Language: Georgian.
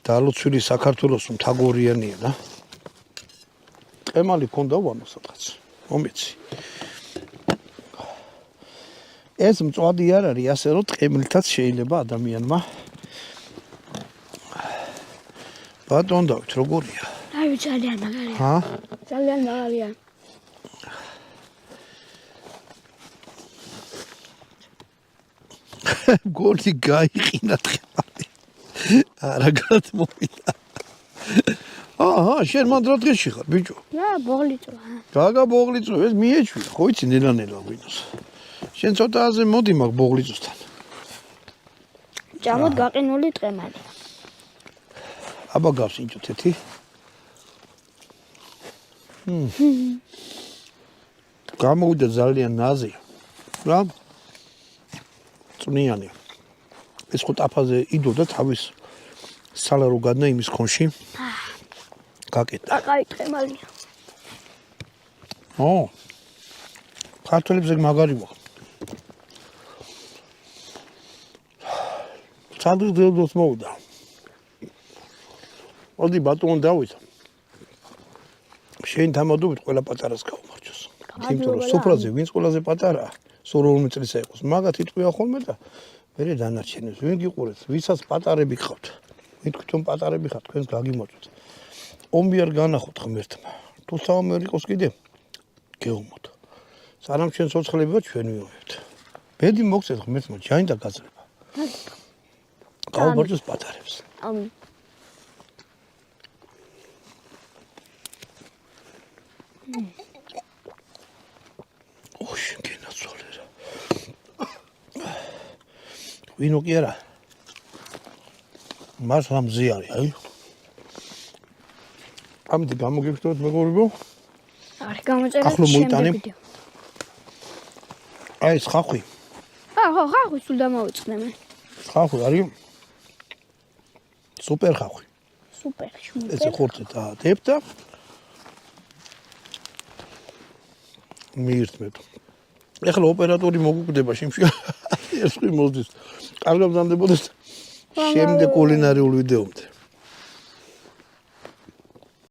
დალოცვილი საქართველოს მთაგორიანია და ყემალი ქონდა ვანო სადღაც მომეცი ეს მწვადი არ არის ასე რომ ყემლითაც შეიძლება ადამიანმა ბატონ დავით როგორია აი ძალიან მაგარია ჰა ძალიან მაგარია გოლი გაიყინა თხემალი არა გადმოვიდა აჰა შენ მან რა დღეში ხარ ბიჭო რა ბოღლიწვა გაგა ბოღლიწვა ეს მიეჩვია ხო იცი ნელა გვინოს შენ ცოტაზე მოდი მაგ ბოღლიწვასთან ჭამოთ გაყინული ტყემალი აბა გავს ინჭოთ ეთი გამოვიდა ძალიან ნაზი რა წვნიანი ეს ხო ტაფაზე იდოდა თავის სალარო გადნა იმის ხონში გაკეტა აყაი ტყემალია ო ქართველებს ეგ მაგარი ვარ სადღაც დელდოს მოვიდა მოდი ბატონ დავით შენ თამადობით ყველა პატარას გაუმარჯოს იმიტომ რომ სუფრაზე ვინც ყველაზე პატარაა სოროლმე წლისა იყოს მაგათ იტყვია ხოლმე და მერე დანარჩენებს ვინ გიყურეთ ვისაც პატარები ხავთ ვინ თქვენ პატარები ხართ თქვენს გაგიმოწოთ ომი არ განახოთ ღმერთმა თუ საომერი იყოს კიდე გეუმოთ სანამ ჩვენ ცოცხლები ვართ ჩვენ ვიომებთ ბედი მოგცეთ ღმერთმა ჯანი და გაძლება გაუმარჯოს პატარებს ამინ ოშენ გენაცვალე რა ვინო კი არა მას რა მზი არის აი ამით გამოგიხსნოთ მეგობრებო არ გამოწერეთ ახლო მოიტანე შემდეგ ვიდეო აი ეს ხახვი ხახვი სულ დამოვიწყდე მე ხახვი არის სუპერ ხახვი სუპერ შუმპერ ეს ხორცე დაადებ და მიირთმევთ ეხლა ოპერატორი მოგუკვდება შიმშია ეს კი მოდის კარგად მზადდებოდეს შემდეგ კულინარიულ ვიდეომდე